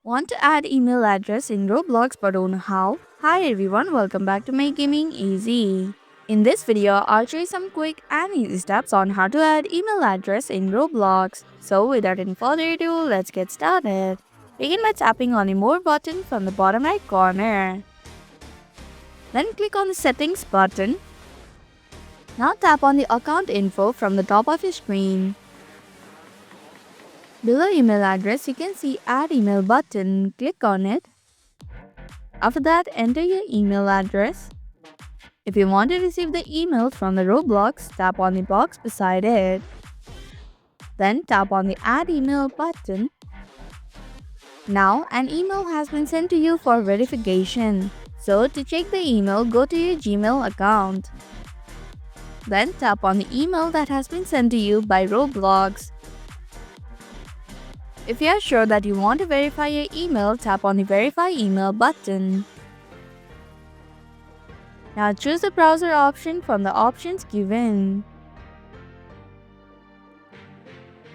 Want to add email address in Roblox but don't know how? Hi everyone, welcome back to Make Gaming Easy. In this video, I'll show you some quick and easy steps on how to add email address in Roblox. So without any further ado, let's get started. Begin by tapping on the More button from the bottom right corner. Then click on the Settings button. Now tap on the Account Info from the top of your screen. Below email address, you can see Add Email button. Click on it. After that, enter your email address. If you want to receive the email from the Roblox, tap on the box beside it. Then tap on the Add Email button. Now, an email has been sent to you for verification. So, to check the email, go to your Gmail account. Then tap on the email that has been sent to you by Roblox. If you are sure that you want to verify your email, tap on the Verify Email button. Now choose the browser option from the options given.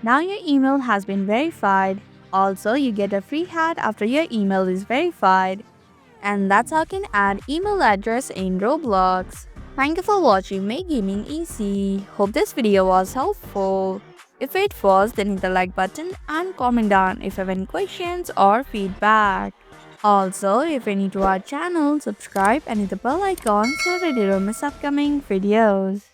Now your email has been verified. Also, you get a free hat after your email is verified. And that's how you can add email address in Roblox. Thank you for watching Make Gaming Easy. Hope this video was helpful. If it was, then hit the like button and comment down if you have any questions or feedback. Also, if you're new to our channel, subscribe and hit the bell icon so that you don't miss upcoming videos.